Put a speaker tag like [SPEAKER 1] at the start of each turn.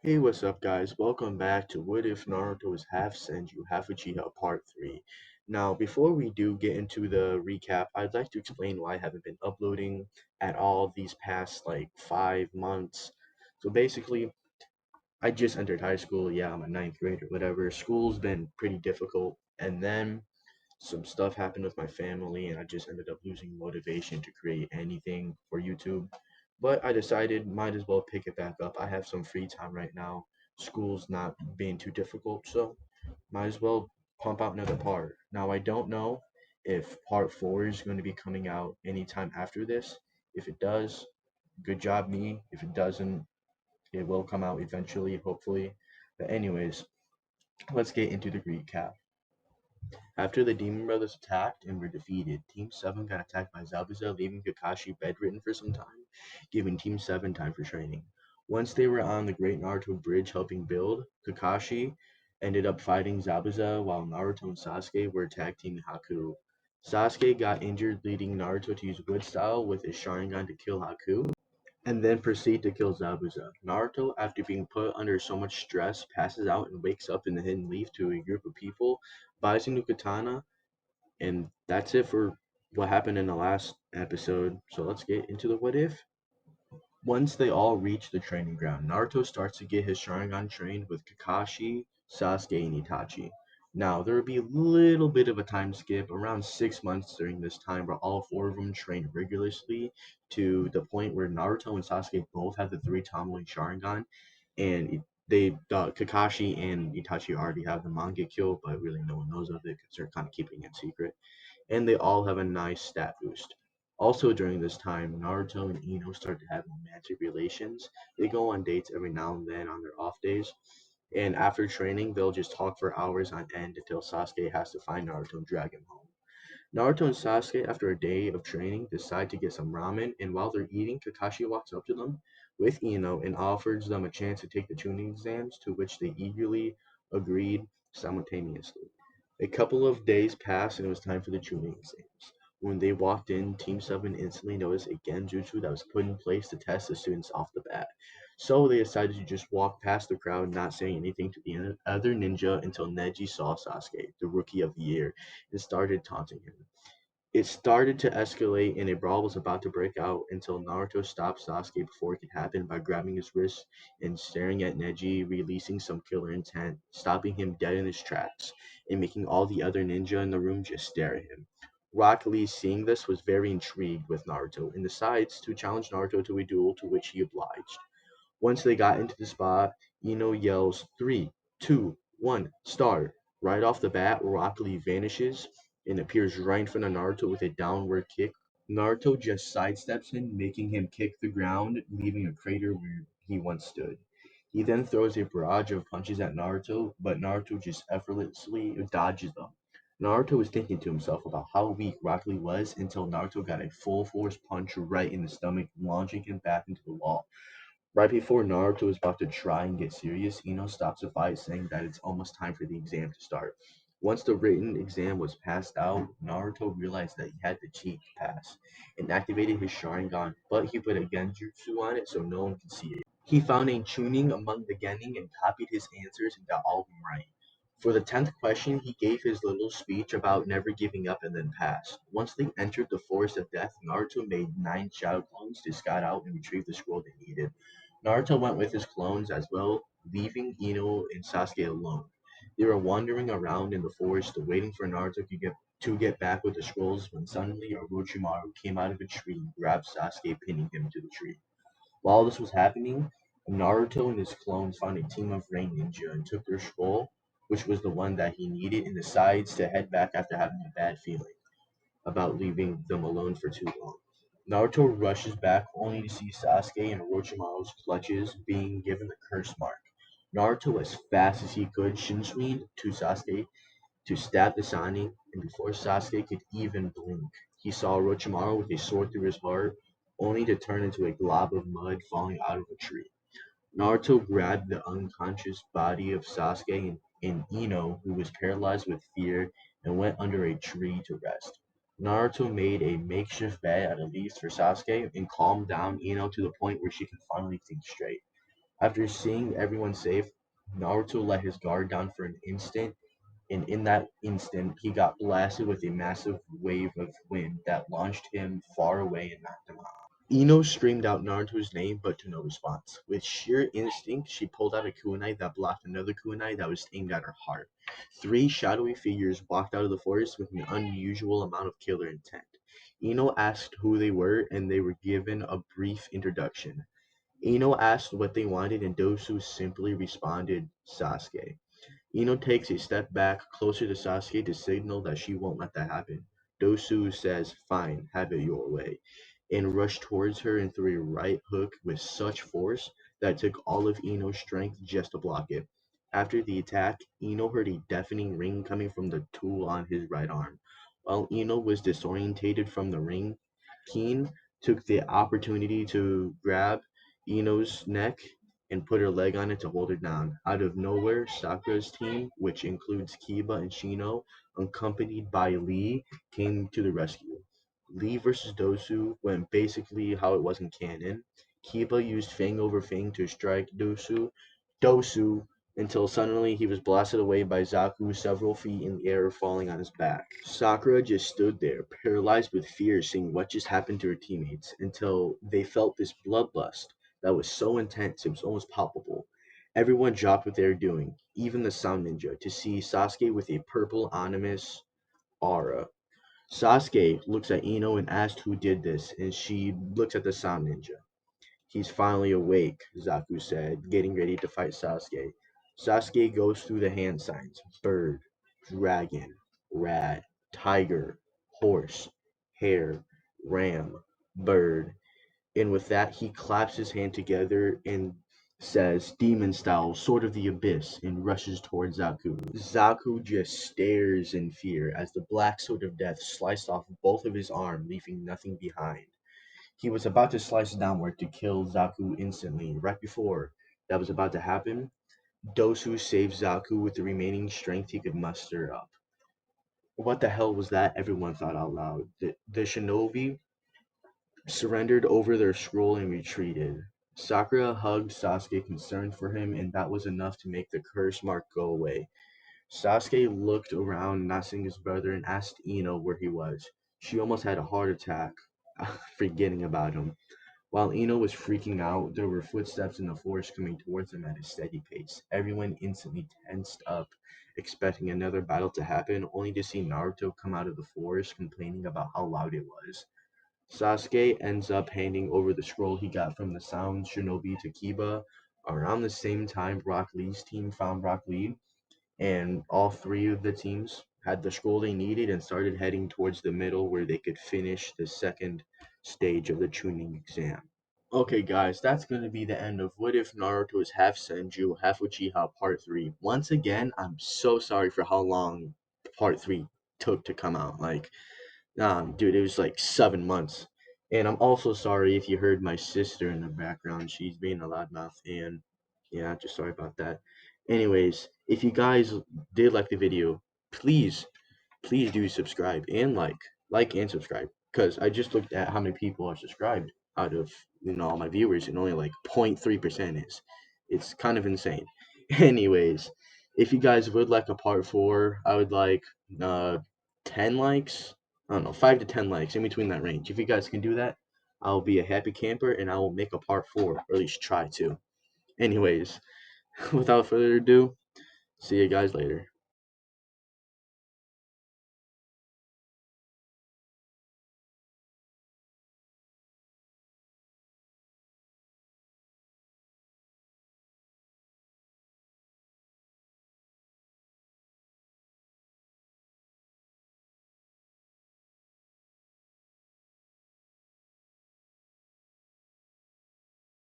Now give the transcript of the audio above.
[SPEAKER 1] Hey, what's up, guys? Welcome back to What If Naruto is Half Senju, Half Uchiha Part 3. Now, before we do get into the recap, I'd like to explain why I haven't been uploading at all these past 5 months. So basically, I just entered high school. Yeah, I'm a ninth grade or whatever. School's been pretty difficult. And then some stuff happened with my family, and I just ended up losing motivation to create anything for YouTube. But I decided might as well pick it back up. I have some free time right now. School's not being too difficult, so might as well pump out another part. Now I don't know if part four is going to be coming out anytime after this. If it does, good job me. If it doesn't, it will come out eventually, hopefully. But anyways, let's get into the recap. After the Demon Brothers attacked and were defeated, Team 7 got attacked by Zabuza, leaving Kakashi bedridden for some time, giving Team 7 time for training. Once they were on the Great Naruto Bridge helping build, Kakashi ended up fighting Zabuza while Naruto and Sasuke were tag teaming Haku. Sasuke got injured, leading Naruto to use Wood Style with his Sharingan to kill Haku, and then proceed to kill Zabuza. Naruto, after being put under so much stress, passes out and wakes up in the Hidden Leaf to a group of people, buys a new katana, and that's it for what happened in the last episode. So let's get into the what if. Once they all reach the training ground, Naruto starts to get his Sharingan trained with Kakashi, Sasuke, and Itachi. Now, there will be a little bit of a time skip, around 6 months during this time, where all four of them train rigorously to the point where Naruto and Sasuke both have the three Tomoe Sharingan, and Kakashi and Itachi already have the Mangekyo, but really no one knows of it because they're kind of keeping it secret, and they all have a nice stat boost. Also, during this time, Naruto and Ino start to have romantic relations. They go on dates every now and then on their off days, and after training, they'll just talk for hours on end until Sasuke has to find Naruto and drag him home. Naruto and Sasuke, after a day of training, decide to get some ramen, and while they're eating, Kakashi walks up to them with Ino and offers them a chance to take the tuning exams, to which they eagerly agreed simultaneously. A couple of days passed and it was time for the tuning exams. When they walked in, Team 7 instantly noticed a genjutsu that was put in place to test the students off the bat. So they decided to just walk past the crowd, not saying anything to the other ninja until Neji saw Sasuke, the rookie of the year, and started taunting him. It started to escalate and a brawl was about to break out until Naruto stopped Sasuke before it could happen by grabbing his wrist and staring at Neji, releasing some killer intent, stopping him dead in his tracks, and making all the other ninja in the room just stare at him. Rock Lee, seeing this, was very intrigued with Naruto and decides to challenge Naruto to a duel, to which he obliged. Once they got into the spot, Ino yells, "Three, two, one, start!" Right off the bat, Rock Lee vanishes and appears right in front of Naruto with a downward kick. Naruto just sidesteps him, making him kick the ground, leaving a crater where he once stood. He then throws a barrage of punches at Naruto, but Naruto just effortlessly dodges them. Naruto was thinking to himself about how weak Rock Lee was until Naruto got a full force punch right in the stomach, launching him back into the wall. Right before Naruto is about to try and get serious, Ino stops the fight, saying that it's almost time for the exam to start. Once the written exam was passed out, Naruto realized that he had to cheat to pass, and activated his Sharingan, but he put a Genjutsu on it so no one could see it. He found a tuning among the Genin and copied his answers and got all of them right. For the 10th question, he gave his little speech about never giving up and then passed. Once they entered the Forest of Death, Naruto made 9 shadow clones to scout out and retrieve the scroll they needed. Naruto went with his clones as well, leaving Ino and Sasuke alone. They were wandering around in the forest, waiting for Naruto to get back with the scrolls when suddenly Orochimaru came out of a tree and grabbed Sasuke, pinning him to the tree. While this was happening, Naruto and his clones found a team of rain ninja and took their scroll, which was the one that he needed, and decides to head back after having a bad feeling about leaving them alone for too long. Naruto rushes back only to see Sasuke in Orochimaru's clutches, being given the curse mark. Naruto, as fast as he could, shinsuined to Sasuke to stab the Sani, and before Sasuke could even blink, he saw Orochimaru with a sword through his heart, only to turn into a glob of mud falling out of a tree. Naruto grabbed the unconscious body of Sasuke and Ino, who was paralyzed with fear, and went under a tree to rest. Naruto made a makeshift bed out of leaves for Sasuke and calmed down Ino to the point where she could finally think straight. After seeing everyone safe, Naruto let his guard down for an instant, and in that instant, he got blasted with a massive wave of wind that launched him far away and knocked him out. Ino screamed out Naruto's name, but to no response. With sheer instinct, she pulled out a kunai that blocked another kunai that was aimed at her heart. Three shadowy figures walked out of the forest with an unusual amount of killer intent. Ino asked who they were, and they were given a brief introduction. Ino asked what they wanted, and Dosu simply responded, Sasuke. Ino takes a step back closer to Sasuke to signal that she won't let that happen. Dosu says, Fine, have it your way, and rushed towards her and threw a right hook with such force that it took all of Ino's strength just to block it. After the attack, Ino heard a deafening ring coming from the tool on his right arm. While Ino was disorientated from the ring, Keen took the opportunity to grab Ino's neck and put her leg on it to hold her down. Out of nowhere, Sakura's team, which includes Kiba and Shino, accompanied by Lee, came to the rescue. Lee versus Dosu went basically how it was in canon. Kiba used Fang over Fang to strike Dosu until suddenly he was blasted away by Zaku several feet in the air, falling on his back. Sakura just stood there, paralyzed with fear, seeing what just happened to her teammates, until they felt this bloodlust that was so intense it was almost palpable. Everyone dropped what they were doing, even the sound ninja, to see Sasuke with a purple ominous aura. Sasuke looks at Ino and asks who did this, and she looks at the sound ninja. He's finally awake, Zaku said, getting ready to fight Sasuke. Sasuke goes through the hand signs: bird, dragon, rat, tiger, horse, hare, ram, bird. And with that, he claps his hand together and says, demon style, sword of the abyss, and rushes towards Zaku. Zaku just stares in fear as the black sword of death sliced off both of his arms, leaving nothing behind. He was about to slice downward to kill Zaku instantly. Right before that was about to happen, Dosu saved Zaku with the remaining strength he could muster up. What the hell was that? Everyone thought out loud. The shinobi surrendered over their scroll and retreated. Sakura hugged Sasuke, concerned for him, and that was enough to make the curse mark go away. Sasuke looked around, not seeing his brother, and asked Ino where he was. She almost had a heart attack, forgetting about him. While Ino was freaking out, there were footsteps in the forest coming towards them at a steady pace. Everyone instantly tensed up, expecting another battle to happen, only to see Naruto come out of the forest complaining about how loud it was. Sasuke ends up handing over the scroll he got from the Sound Shinobi to Kiba. Around the same time, Rock Lee's team found Rock Lee, and all three of the teams had the scroll they needed and started heading towards the middle where they could finish the second stage of the Chunin exam. Okay, guys, that's going to be the end of What If Naruto is Half Senju, Half Uchiha Part 3. Once again, I'm so sorry for how long Part 3 took to come out. Dude, it was like 7 months. And I'm also sorry if you heard my sister in the background. She's being a loudmouth, and yeah, just sorry about that. Anyways, if you guys did like the video, please do subscribe and like and subscribe, because I just looked at how many people are subscribed out of all my viewers, and only like 0.3% is. It's kind of insane. Anyways, if you guys would like a part 4, I would like uh 10 likes. I don't know, 5 to 10 likes, in between that range. If you guys can do that, I'll be a happy camper, and I will make a part 4, or at least try to. Anyways, without further ado, see you guys later.